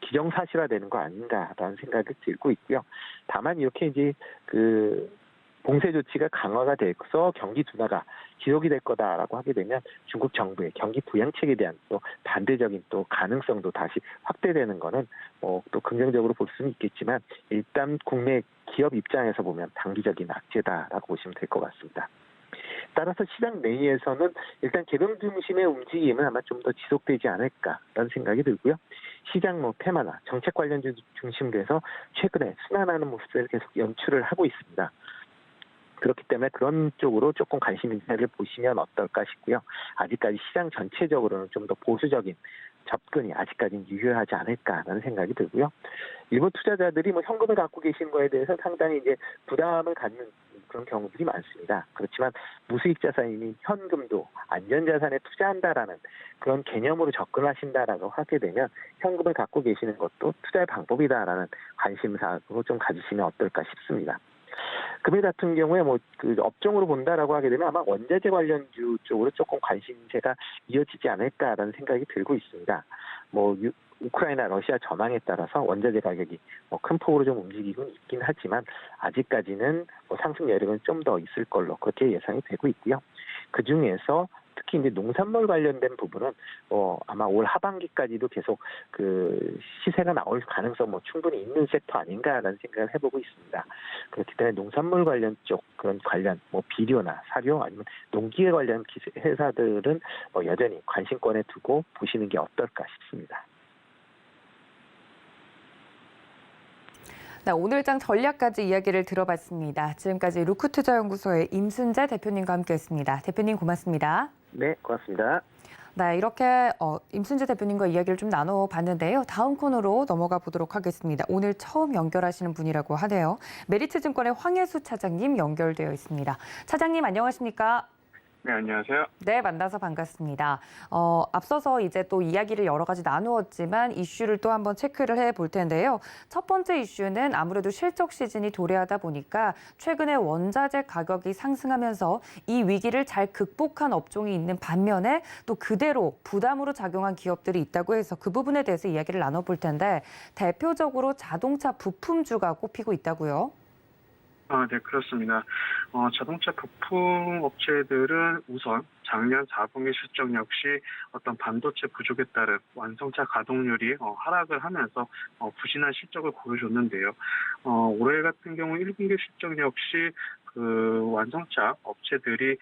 기정사실화되는 거 아닌가라는 생각이 들고 있고요. 다만 이렇게 이제 그 봉쇄 조치가 강화가 돼서 경기 둔화가 지속이 될 거다라고 하게 되면 중국 정부의 경기 부양책에 대한 또 반대적인 또 가능성도 다시 확대되는 거는 또 긍정적으로 볼 수는 있겠지만 일단 국내 기업 입장에서 보면 단기적인 악재다라고 보시면 될 것 같습니다. 따라서 시장 내에서는 일단 개별 중심의 움직임은 아마 좀 더 지속되지 않을까라는 생각이 들고요. 시장 뭐 테마나 정책 관련주 중심으로 해서 최근에 순환하는 모습을 계속 연출을 하고 있습니다. 그렇기 때문에 그런 쪽으로 조금 관심 있는 보시면 어떨까 싶고요. 아직까지 시장 전체적으로는 좀 더 보수적인 접근이 아직까지는 유효하지 않을까라는 생각이 들고요. 일부 투자자들이 뭐 현금을 갖고 계신 거에 대해서 상당히 이제 부담을 갖는 그런 경우들이 많습니다. 그렇지만 무수익 자산이니 현금도 안전자산에 투자한다라는 그런 개념으로 접근하신다라고 하게 되면 현금을 갖고 계시는 것도 투자의 방법이다라는 관심사로 좀 가지시면 어떨까 싶습니다. 금일 같은 경우에 뭐 그 업종으로 본다라고 하게 되면 아마 원자재 관련주 쪽으로 조금 관심세가 이어지지 않을까라는 생각이 들고 있습니다. 뭐 우크라이나 러시아 전황에 따라서 원자재 가격이 뭐 큰 폭으로 좀 움직이고 있긴 하지만 아직까지는 뭐 상승 여력은 좀 더 있을 걸로 그렇게 예상이 되고 있고요. 그 중에서 특히 이제 농산물 관련된 부분은 아마 올 하반기까지도 계속 그 시세가 나올 가능성 충분히 있는 섹터 아닌가라는 생각을 해보고 있습니다. 그렇기 때문에 농산물 관련 쪽 그런 관련 비료나 사료 아니면 농기계 관련 회사들은 여전히 관심권에 두고 보시는 게 어떨까 싶습니다. 네, 오늘장 전략까지 이야기를 들어봤습니다. 지금까지 루크투자연구소의 임순재 대표님과 함께했습니다. 대표님 고맙습니다. 네, 고맙습니다. 네, 이렇게 임순재 대표님과 이야기를 좀 나눠봤는데요. 다음 코너로 넘어가 보도록 하겠습니다. 오늘 처음 연결하시는 분이라고 하네요. 메리츠증권의 황혜수 차장님 연결되어 있습니다. 차장님 안녕하십니까? 네, 안녕하세요. 네, 만나서 반갑습니다. 앞서서 이제 또 이야기를 여러 가지 나누었지만 이슈를 또 한번 체크를 해볼 텐데요. 첫 번째 이슈는 아무래도 실적 시즌이 도래하다 보니까 최근에 원자재 가격이 상승하면서 이 위기를 잘 극복한 업종이 있는 반면에 또 그대로 부담으로 작용한 기업들이 있다고 해서 그 부분에 대해서 이야기를 나눠볼 텐데 대표적으로 자동차 부품주가 꼽히고 있다고요? 네, 그렇습니다. 자동차 부품 업체들은 우선 작년 4분기 실적 역시 어떤 반도체 부족에 따른 완성차 가동률이 하락을 하면서 부진한 실적을 보여줬는데요. 올해 같은 경우 1분기 실적 역시 그 완성차 업체들이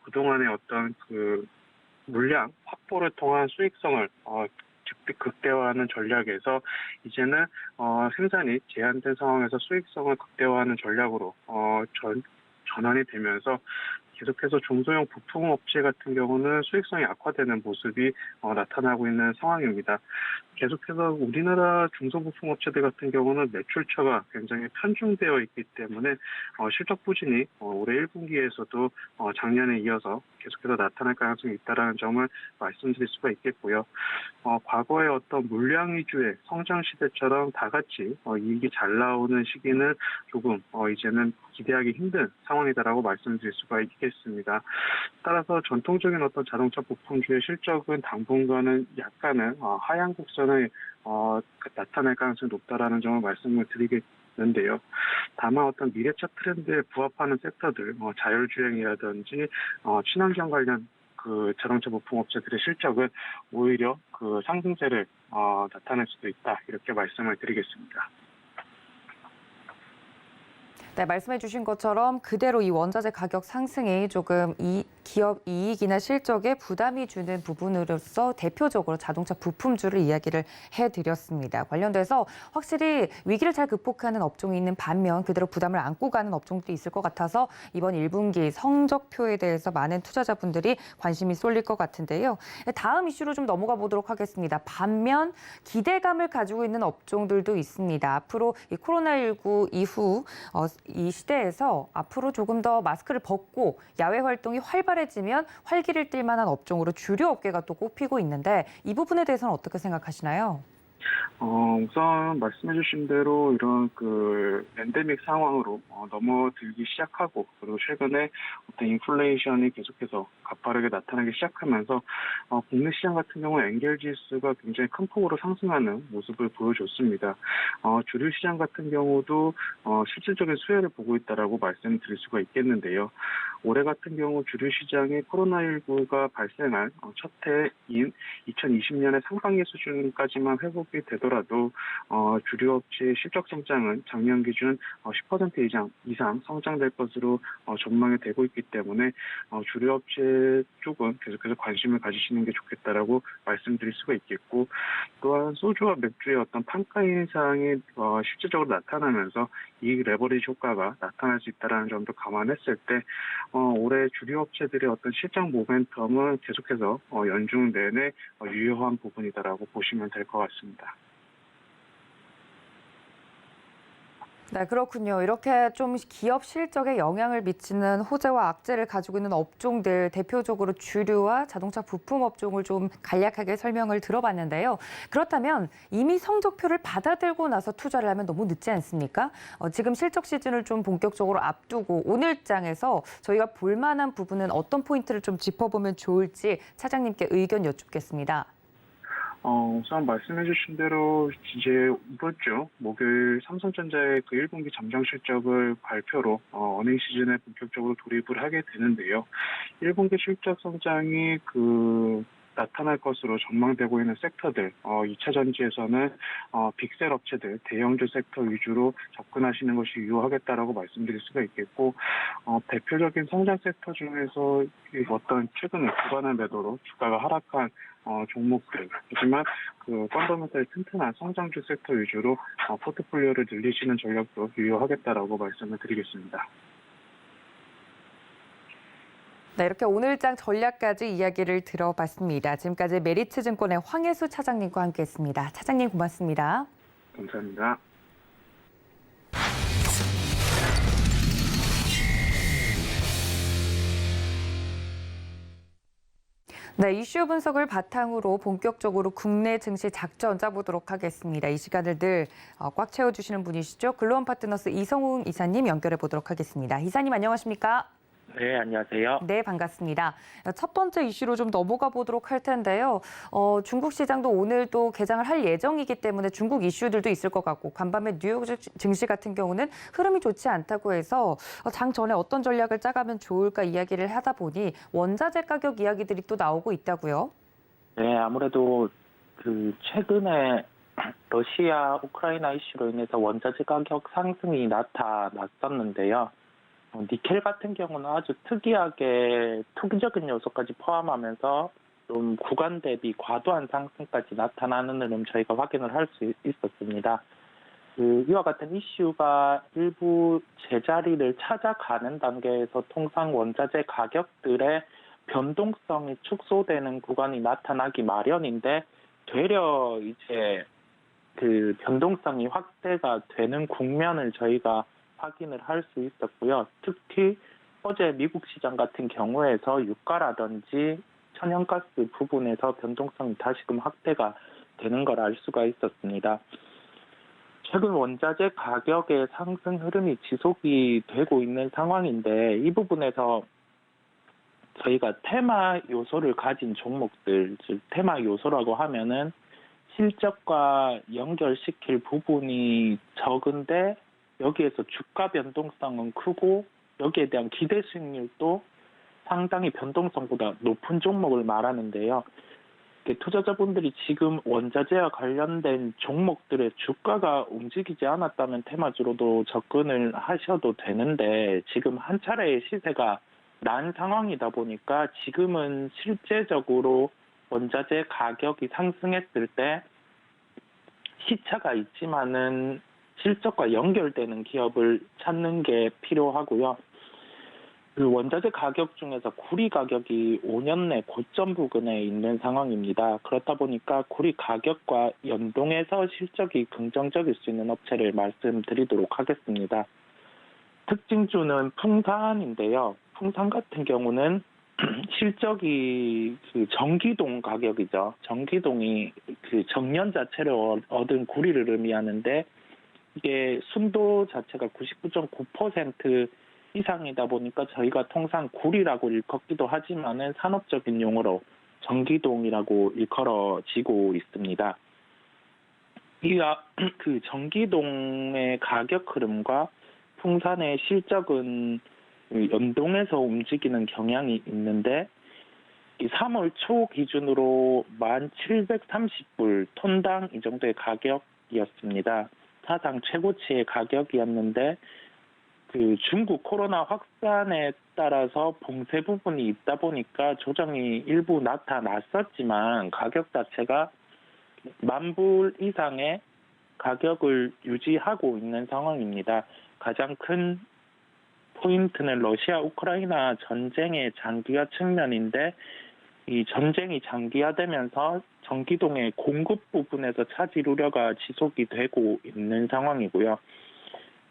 그동안의 어떤 그 물량 확보를 통한 수익성을 극대화하는 전략에서 이제는 생산이 제한된 상황에서 수익성을 극대화하는 전략으로 전환이 되면서 계속해서 중소형 부품 업체 같은 경우는 수익성이 악화되는 모습이 나타나고 있는 상황입니다. 계속해서 우리나라 중소부품 업체들 같은 경우는 매출처가 굉장히 편중되어 있기 때문에 실적 부진이 올해 1분기에서도 작년에 이어서 계속해서 나타날 가능성이 있다는 점을 말씀드릴 수가 있겠고요. 과거의 어떤 물량 위주의 성장 시대처럼 다 같이 이익이 잘 나오는 시기는 조금 이제는 기대하기 힘든 상황이다라고 말씀드릴 수가 있겠습니다. 따라서 전통적인 어떤 자동차 부품주의 실적은 당분간은 약간은 하향 곡선을 나타날 가능성이 높다라는 점을 말씀을 드리겠는데요. 다만 어떤 미래차 트렌드에 부합하는 섹터들, 자율주행이라든지 친환경 관련 그 자동차 부품 업체들의 실적은 오히려 그 상승세를 나타낼 수도 있다 이렇게 말씀을 드리겠습니다. 네, 말씀해 주신 것처럼 그대로 이 원자재 가격 상승이 조금 이 기업 이익이나 실적에 부담이 주는 부분으로서 대표적으로 자동차 부품주를 이야기를 해드렸습니다. 관련돼서 확실히 위기를 잘 극복하는 업종이 있는 반면 그대로 부담을 안고 가는 업종도 있을 것 같아서 이번 1분기 성적표에 대해서 많은 투자자분들이 관심이 쏠릴 것 같은데요. 다음 이슈로 좀 넘어가 보도록 하겠습니다. 반면 기대감을 가지고 있는 업종들도 있습니다. 앞으로 이 코로나19 이후 이 시대에서 앞으로 조금 더 마스크를 벗고 야외 활동이 활발해지면 활기를 띨 만한 업종으로 주류 업계가 또 꼽히고 있는데 이 부분에 대해서는 어떻게 생각하시나요? 우선 말씀해주신 대로 이런 팬데믹 상황으로 넘어들기 시작하고 그리고 최근에 어떤 인플레이션이 계속해서 가파르게 나타나기 시작하면서 국내 시장 같은 경우 엔겔 지수가 굉장히 큰 폭으로 상승하는 모습을 보여줬습니다. 주류 시장 같은 경우도 실질적인 수혜를 보고 있다라고 말씀드릴 수가 있겠는데요. 올해 같은 경우 주류 시장이 코로나19가 발생한 첫 해인 2020년의 상반기 수준까지만 회복이 되더라도 주류 업체의 실적 성장은 작년 기준 10% 이상 성장될 것으로 전망이 되고 있기 때문에 주류 업체 쪽은 계속해서 관심을 가지시는 게 좋겠다라고 말씀드릴 수가 있겠고, 또한 소주와 맥주의 어떤 판가 인상이 실질적으로 나타나면서 이익 레버리지 효과가 나타날 수 있다는 점도 감안했을 때 올해 주류 업체들의 어떤 실적 모멘텀은 계속해서 연중 내내 유효한 부분이다라고 보시면 될 것 같습니다. 네, 그렇군요. 이렇게 좀 기업 실적에 영향을 미치는 호재와 악재를 가지고 있는 업종들, 대표적으로 주류와 자동차 부품 업종을 좀 간략하게 설명을 들어봤는데요. 그렇다면 이미 성적표를 받아들고 나서 투자를 하면 너무 늦지 않습니까? 지금 실적 시즌을 좀 본격적으로 앞두고 오늘장에서 저희가 볼만한 부분은 어떤 포인트를 좀 짚어보면 좋을지 차장님께 의견 여쭙겠습니다. 우선 말씀해주신 대로 이제 이번 주 목요일 삼성전자의 1분기 잠정 실적을 발표로 어닝 시즌에 본격적으로 돌입을 하게 되는데요. 1분기 실적 성장이 나타날 것으로 전망되고 있는 섹터들, 2차 전지에서는 빅셀 업체들, 대형주 섹터 위주로 접근하시는 것이 유효하겠다라고 말씀드릴 수가 있겠고, 대표적인 성장 섹터 중에서 어떤 최근에 주간의 매도로 주가가 하락한 종목들, 하지만 펀더멘털이 튼튼한 성장주 섹터 위주로 포트폴리오를 늘리시는 전략도 유효하겠다라고 말씀을 드리겠습니다. 네, 이렇게 오늘장 전략까지 이야기를 들어봤습니다. 지금까지 메리츠증권의 황혜수 차장님과 함께했습니다. 차장님 고맙습니다. 감사합니다. 네, 이슈 분석을 바탕으로 본격적으로 국내 증시 작전 짜보도록 하겠습니다. 이 시간을 늘 꽉 채워주시는 분이시죠. 글로원 파트너스 이성웅 이사님 연결해 보도록 하겠습니다. 이사님 안녕하십니까? 네, 안녕하세요. 네, 반갑습니다. 첫 번째 이슈로 좀 넘어가 보도록 할 텐데요. 중국 시장도 오늘 또 개장을 할 예정이기 때문에 중국 이슈들도 있을 것 같고 간밤에 뉴욕 증시 같은 경우는 흐름이 좋지 않다고 해서 장 전에 어떤 전략을 짜가면 좋을까 이야기를 하다 보니 원자재 가격 이야기들이 또 나오고 있다고요? 네, 아무래도 최근에 러시아, 우크라이나 이슈로 인해서 원자재 가격 상승이 나타났었는데요. 니켈 같은 경우는 아주 특이하게 투기적인 요소까지 포함하면서 좀 구간 대비 과도한 상승까지 나타나는 흐름 저희가 확인을 할 수 있었습니다. 이와 같은 이슈가 일부 제자리를 찾아가는 단계에서 통상 원자재 가격들의 변동성이 축소되는 구간이 나타나기 마련인데 되려 이제 변동성이 확대가 되는 국면을 저희가 확인을 할 수 있었고요. 특히 어제 미국 시장 같은 경우에서 유가라든지 천연가스 부분에서 변동성이 다시금 확대가 되는 걸 알 수가 있었습니다. 최근 원자재 가격의 상승 흐름이 지속이 되고 있는 상황인데 이 부분에서 저희가 테마 요소를 가진 종목들, 즉 테마 요소라고 하면은 실적과 연결시킬 부분이 적은데 여기에서 주가 변동성은 크고 여기에 대한 기대 수익률도 상당히 변동성보다 높은 종목을 말하는데요. 투자자분들이 지금 원자재와 관련된 종목들의 주가가 움직이지 않았다면 테마주로도 접근을 하셔도 되는데 지금 한 차례의 시세가 난 상황이다 보니까 지금은 실제적으로 원자재 가격이 상승했을 때 시차가 있지만은 실적과 연결되는 기업을 찾는 게 필요하고요. 그 원자재 가격 중에서 구리 가격이 5년 내 고점 부근에 있는 상황입니다. 그렇다 보니까 구리 가격과 연동해서 실적이 긍정적일 수 있는 업체를 말씀드리도록 하겠습니다. 특징주는 풍산인데요. 풍산 같은 경우는 실적이 그 전기동 가격이죠. 전기동이 그 정년 자체를 얻은 구리를 의미하는데 이게 순도 자체가 99.9% 이상이다 보니까 저희가 통상 구리라고 일컫기도 하지만은 산업적인 용어로 전기동이라고 일컬어지고 있습니다. 이와 그 전기동의 가격 흐름과 풍산의 실적은 연동해서 움직이는 경향이 있는데 이 3월 초 기준으로 1,730불 톤당 이 정도의 가격이었습니다. 사상 최고치의 가격이었는데 그 중국 코로나 확산에 따라서 봉쇄 부분이 있다 보니까 조정이 일부 나타났었지만 가격 자체가 10,000불 이상의 가격을 유지하고 있는 상황입니다. 가장 큰 포인트는 러시아 우크라이나 전쟁의 장기화 측면인데 이 전쟁이 장기화되면서 전기동의 공급 부분에서 차질 우려가 지속이 되고 있는 상황이고요.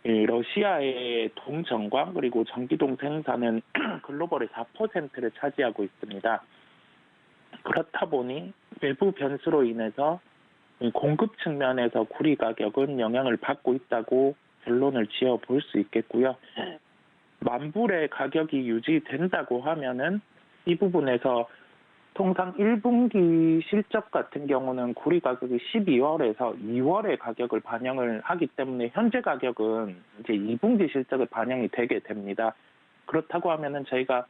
러시아의 동전광 그리고 전기동 생산은 글로벌의 4%를 차지하고 있습니다. 그렇다 보니 외부 변수로 인해서 공급 측면에서 구리 가격은 영향을 받고 있다고 결론을 지어 볼 수 있겠고요. 10,000불의 가격이 유지된다고 하면은 이 부분에서 통상 1분기 실적 같은 경우는 구리 가격이 12월에서 2월에 가격을 반영을 하기 때문에 현재 가격은 이제 2분기 실적을 반영이 되게 됩니다. 그렇다고 하면은 저희가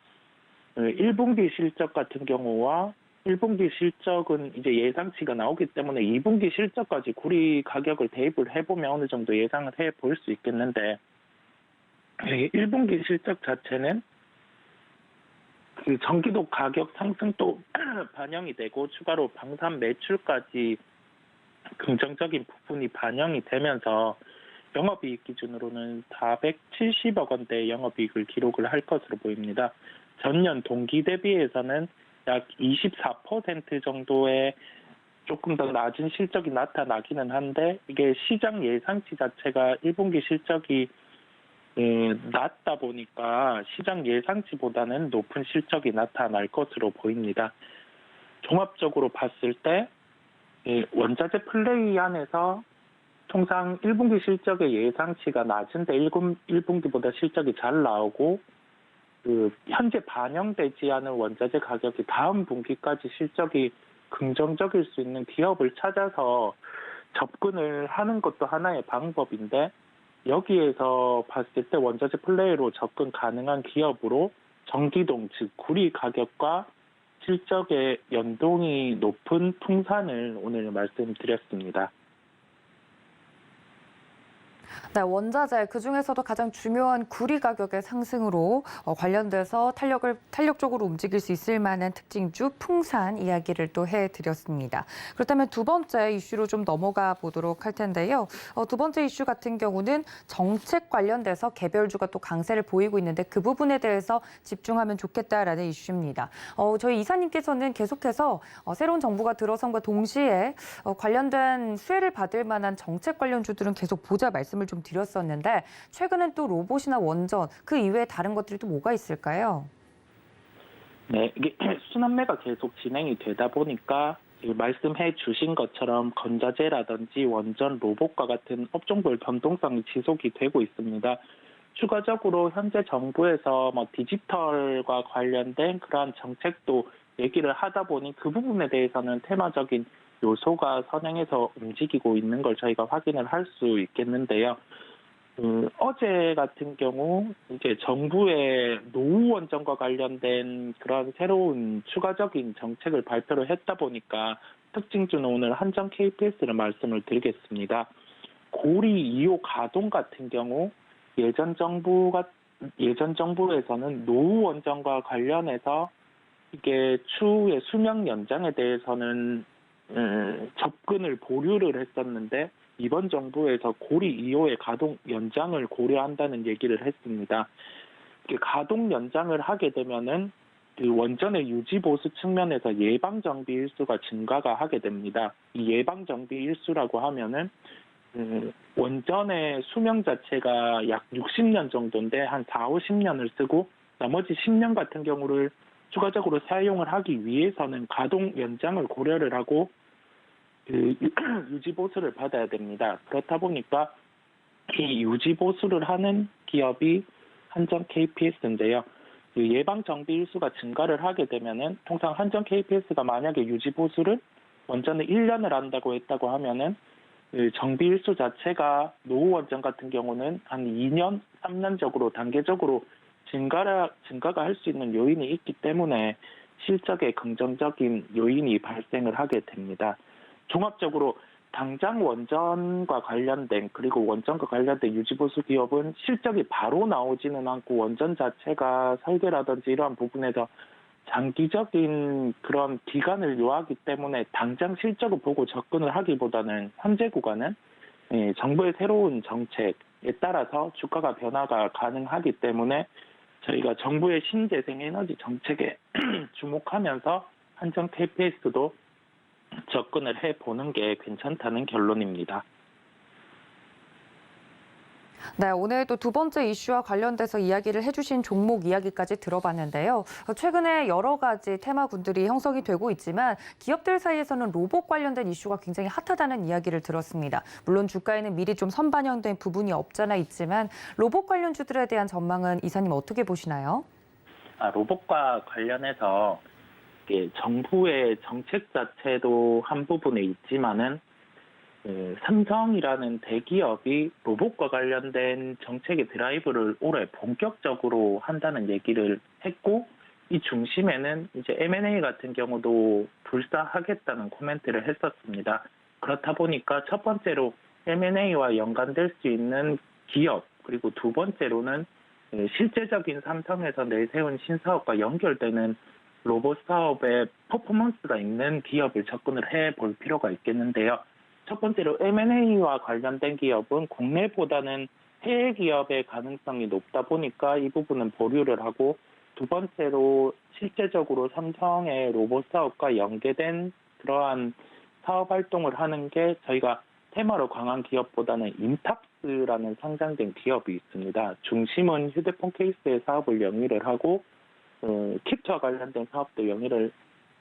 1분기 실적 같은 경우와 1분기 실적은 이제 예상치가 나오기 때문에 2분기 실적까지 구리 가격을 대입을 해보면 어느 정도 예상을 해볼 수 있겠는데 1분기 실적 자체는 그 전기도 가격 상승도 반영이 되고 추가로 방산 매출까지 긍정적인 부분이 반영이 되면서 영업이익 기준으로는 470억 원대의 영업이익을 기록을 할 것으로 보입니다. 전년 동기 대비해서는 약 24% 정도의 조금 더 낮은 실적이 나타나기는 한데 이게 시장 예상치 자체가 1분기 실적이 낮다 보니까 시장 예상치보다는 높은 실적이 나타날 것으로 보입니다. 종합적으로 봤을 때 원자재 플레이 안에서 통상 1분기 실적의 예상치가 낮은데 1분기보다 실적이 잘 나오고 현재 반영되지 않은 원자재 가격이 다음 분기까지 실적이 긍정적일 수 있는 기업을 찾아서 접근을 하는 것도 하나의 방법인데 여기에서 봤을 때 원자재 플레이로 접근 가능한 기업으로 전기동, 즉 구리 가격과 실적의 연동이 높은 풍산을 오늘 말씀드렸습니다. 네, 원자재 그중에서도 가장 중요한 구리 가격의 상승으로 관련돼서 탄력적으로 움직일 수 있을 만한 특징주 풍산 이야기를 또 해드렸습니다. 그렇다면 두 번째 이슈로 좀 넘어가 보도록 할 텐데요. 두 번째 이슈 같은 경우는 정책 관련돼서 개별주가 또 강세를 보이고 있는데 그 부분에 대해서 집중하면 좋겠다라는 이슈입니다. 저희 이사님께서는 계속해서 새로운 정부가 들어선과 동시에 관련된 수혜를 받을 만한 정책 관련주들은 계속 보자 말씀을 좀 드렸었는데 최근엔 또 로봇이나 원전 그 이외에 다른 것들이 또 뭐가 있을까요? 네, 이게 순환매가 계속 진행이 되다 보니까 말씀해 주신 것처럼 건자재라든지 원전, 로봇과 같은 업종별 변동성이 지속이 되고 있습니다. 추가적으로 현재 정부에서 디지털과 관련된 그러한 정책도 얘기를 하다 보니 그 부분에 대해서는 테마적인 요소가 선행해서 움직이고 있는 걸 저희가 확인을 할 수 있겠는데요. 어제 같은 경우 이제 정부의 노후 원전과 관련된 그런 새로운 추가적인 정책을 발표를 했다 보니까 특징주는 오늘 한전 KPS를 말씀을 드리겠습니다. 고리 2호 가동 같은 경우 예전 정부에서는 노후 원전과 관련해서 이게 추후의 수명 연장에 대해서는 접근을 보류를 했었는데 이번 정부에서 고리 2호의 가동 연장을 고려한다는 얘기를 했습니다. 가동 연장을 하게 되면은 그 원전의 유지 보수 측면에서 예방 정비 일수가 증가가 하게 됩니다. 이 예방 정비 일수라고 하면은 원전의 수명 자체가 약 60년 정도인데 한 4, 50년을 쓰고 나머지 10년 같은 경우를 추가적으로 사용을 하기 위해서는 가동 연장을 고려를 하고 유지 보수를 받아야 됩니다. 그렇다 보니까 이 유지 보수를 하는 기업이 한전 KPS인데요. 예방 정비 일수가 증가를 하게 되면은 통상 한전 KPS가 만약에 유지 보수를 원전을 1년을 한다고 했다고 하면은 정비 일수 자체가 노후 원전 같은 경우는 한 2년, 3년적으로 단계적으로 증가가 할 수 있는 요인이 있기 때문에 실적에 긍정적인 요인이 발생을 하게 됩니다. 종합적으로 당장 원전과 관련된 그리고 원전과 관련된 유지보수 기업은 실적이 바로 나오지는 않고 원전 자체가 설계라든지 이러한 부분에서 장기적인 그런 기간을 요하기 때문에 당장 실적을 보고 접근을 하기보다는 현재 구간은 정부의 새로운 정책에 따라서 주가가 변화가 가능하기 때문에 저희가 정부의 신재생 에너지 정책에 주목하면서 한전 KPS도 접근을 해보는 게 괜찮다는 결론입니다. 네, 오늘 또 두 번째 이슈와 관련돼서 이야기를 해주신 종목 이야기까지 들어봤는데요. 최근에 여러 가지 테마군들이 형성이 되고 있지만 기업들 사이에서는 로봇 관련된 이슈가 굉장히 핫하다는 이야기를 들었습니다. 물론 주가에는 미리 좀 선반영된 부분이 없잖아 있지만 로봇 관련주들에 대한 전망은 이사님 어떻게 보시나요? 로봇과 관련해서 정부의 정책 자체도 한 부분에 있지만은 삼성이라는 대기업이 로봇과 관련된 정책의 드라이브를 올해 본격적으로 한다는 얘기를 했고 이 중심에는 이제 M&A 같은 경우도 불사하겠다는 코멘트를 했었습니다. 그렇다 보니까 첫 번째로 M&A와 연관될 수 있는 기업 그리고 두 번째로는 실제적인 삼성에서 내세운 신사업과 연결되는 로봇 사업에 퍼포먼스가 있는 기업을 접근을 해볼 필요가 있겠는데요. 첫 번째로 M&A와 관련된 기업은 국내보다는 해외 기업의 가능성이 높다 보니까 이 부분은 보류를 하고 두 번째로 실제적으로 삼성의 로봇 사업과 연계된 그러한 사업 활동을 하는 게 저희가 테마로 강한 기업보다는 인탑스라는 상장된 기업이 있습니다. 중심은 휴대폰 케이스의 사업을 영위를 하고 캡처와 관련된 사업도 영위를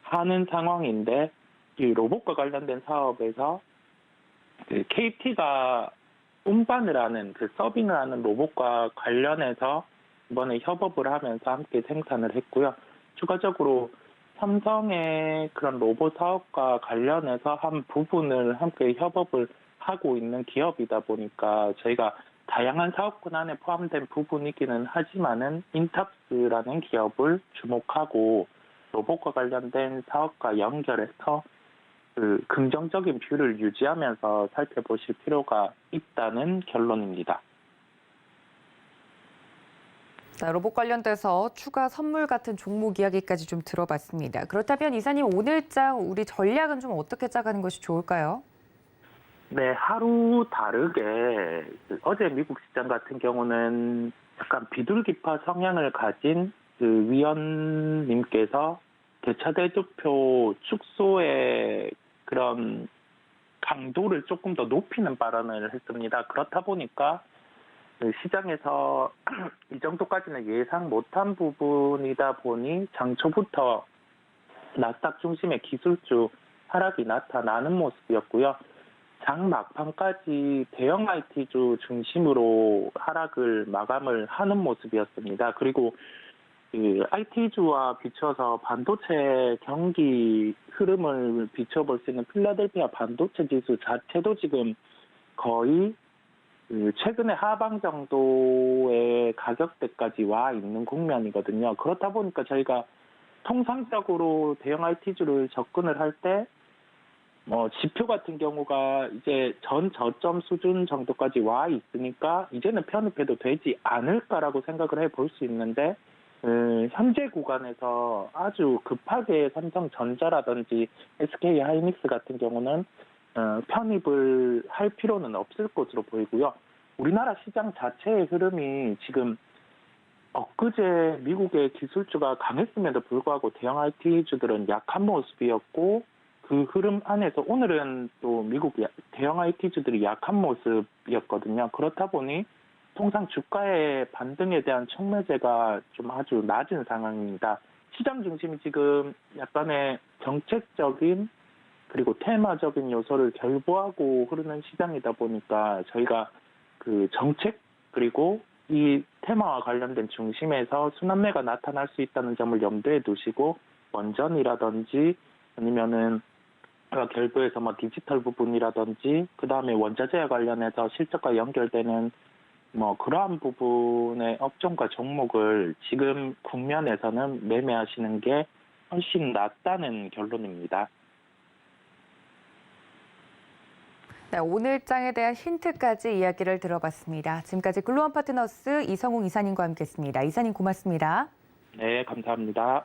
하는 상황인데 이 로봇과 관련된 사업에서 KT가 운반을 하는 서빙을 하는 로봇과 관련해서 이번에 협업을 하면서 함께 생산을 했고요. 추가적으로 삼성의 그런 로봇 사업과 관련해서 한 부분을 함께 협업을 하고 있는 기업이다 보니까 저희가 다양한 사업군 안에 포함된 부분이기는 하지만은 인탑스라는 기업을 주목하고 로봇과 관련된 사업과 연결해서 긍정적인 뷰를 유지하면서 살펴보실 필요가 있다는 결론입니다. 자, 로봇 관련돼서 추가 선물 같은 종목 이야기까지 좀 들어봤습니다. 그렇다면 이사님 오늘장 우리 전략은 좀 어떻게 짜가는 것이 좋을까요? 네, 하루 다르게 어제 미국 시장 같은 경우는 약간 비둘기파 성향을 가진 위원님께서 대차대조표 축소의 그런 강도를 조금 더 높이는 발언을 했습니다. 그렇다 보니까 시장에서 이 정도까지는 예상 못한 부분이다 보니 장 초부터 나스닥 중심의 기술주 하락이 나타나는 모습이었고요. 장 막판까지 대형 IT주 중심으로 하락을 마감을 하는 모습이었습니다. 그리고 IT주와 비춰서 반도체 경기 흐름을 비춰볼 수 있는 필라델피아 반도체 지수 자체도 지금 거의 최근에 하방 정도의 가격대까지 와 있는 국면이거든요. 그렇다 보니까 저희가 통상적으로 대형 RT주를 접근을 할 때 지표 같은 경우가 이제 전 저점 수준 정도까지 와 있으니까 이제는 편입해도 되지 않을까라고 생각을 해볼 수 있는데 현재 구간에서 아주 급하게 삼성전자라든지 SK 하이닉스 같은 경우는 편입을 할 필요는 없을 것으로 보이고요. 우리나라 시장 자체의 흐름이 지금 엊그제 미국의 기술주가 강했음에도 불구하고 대형 IT주들은 약한 모습이었고 그 흐름 안에서 오늘은 또 미국 대형 IT주들이 약한 모습이었거든요. 그렇다 보니 통상 주가의 반등에 대한 촉매제가 좀 아주 낮은 상황입니다. 시장 중심이 지금 약간의 정책적인 그리고 테마적인 요소를 결부하고 흐르는 시장이다 보니까 저희가 그 정책 그리고 이 테마와 관련된 중심에서 순환매가 나타날 수 있다는 점을 염두에 두시고 원전이라든지 아니면은 결부해서 디지털 부분이라든지 그 다음에 원자재와 관련해서 실적과 연결되는 그러한 부분의 업종과 종목을 지금 국면에서는 매매하시는 게 훨씬 낫다는 결론입니다. 네, 오늘 장에 대한 힌트까지 이야기를 들어봤습니다. 지금까지 글로원 파트너스 이성웅 이사님과 함께했습니다. 이사님 고맙습니다. 네, 감사합니다.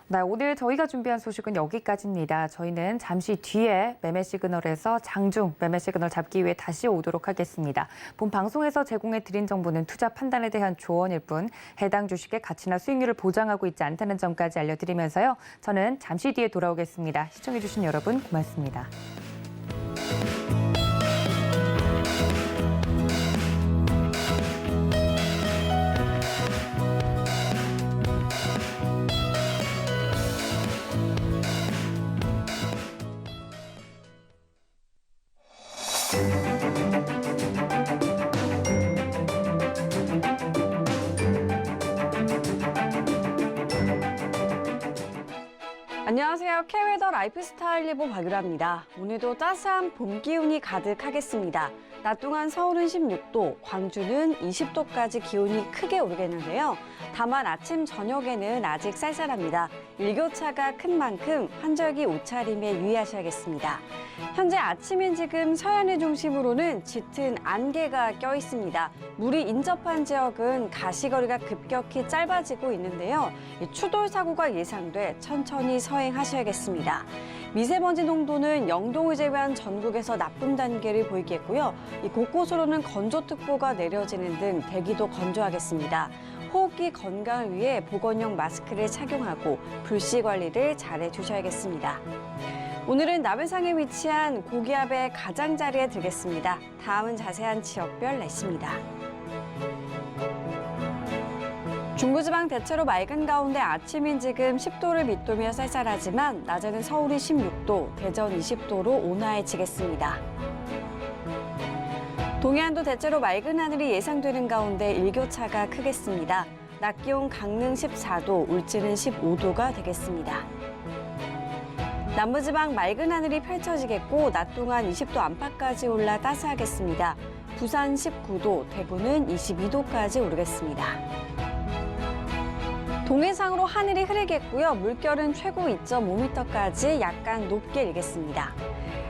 네, 오늘 저희가 준비한 소식은 여기까지입니다. 저희는 잠시 뒤에 매매 시그널에서 장중 매매 시그널 잡기 위해 다시 오도록 하겠습니다. 본 방송에서 제공해드린 정보는 투자 판단에 대한 조언일 뿐 해당 주식의 가치나 수익률을 보장하고 있지 않다는 점까지 알려드리면서요. 저는 잠시 뒤에 돌아오겠습니다. 시청해주신 여러분 고맙습니다. 안녕하세요. K웨더 라이프스타일 예보 박유라입니다. 오늘도 따스한 봄 기운이 가득하겠습니다. 낮 동안 서울은 16도, 광주는 20도까지 기온이 크게 오르겠는데요. 다만 아침, 저녁에는 아직 쌀쌀합니다. 일교차가 큰 만큼 환절기 옷차림에 유의하셔야겠습니다. 현재 아침인 지금 서해안을 중심으로는 짙은 안개가 껴 있습니다. 물이 인접한 지역은 가시거리가 급격히 짧아지고 있는데요. 추돌 사고가 예상돼 천천히 서행하셔야겠습니다. 미세먼지 농도는 영동을 제외한 전국에서 나쁨 단계를 보이겠고요. 곳곳으로는 건조특보가 내려지는 등 대기도 건조하겠습니다. 호흡기 건강을 위해 보건용 마스크를 착용하고 불씨 관리를 잘해 주셔야겠습니다. 오늘은 남해상에 위치한 고기압의 가장자리에 들겠습니다. 다음은 자세한 지역별 날씨입니다. 중부지방 대체로 맑은 가운데 아침인 지금 10도를 밑도며 쌀쌀하지만 낮에는 서울이 16도, 대전 20도로 온화해지겠습니다. 동해안도 대체로 맑은 하늘이 예상되는 가운데 일교차가 크겠습니다. 낮 기온 강릉 14도, 울진은 15도가 되겠습니다. 남부지방 맑은 하늘이 펼쳐지겠고 낮 동안 20도 안팎까지 올라 따스하겠습니다. 부산 19도, 대구는 22도까지 오르겠습니다. 동해상으로 하늘이 흐리겠고요. 물결은 최고 2.5m까지 약간 높게 일겠습니다.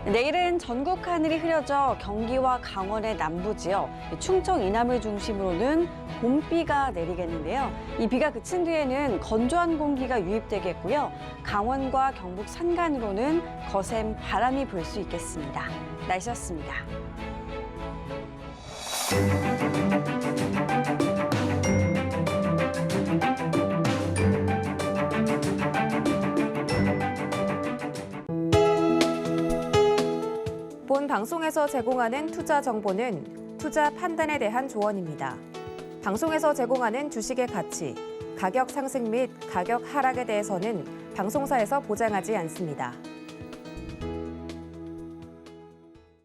내일은 전국 하늘이 흐려져 경기와 강원의 남부 지역, 충청 이남을 중심으로는 봄비가 내리겠는데요. 이 비가 그친 뒤에는 건조한 공기가 유입되겠고요. 강원과 경북 산간으로는 거센 바람이 불 수 있겠습니다. 날씨였습니다. 본 방송에서 제공하는 투자 정보는 투자 판단에 대한 조언입니다. 방송에서 제공하는 주식의 가치, 가격 상승 및 가격 하락에 대해서는 방송사에서 보장하지 않습니다.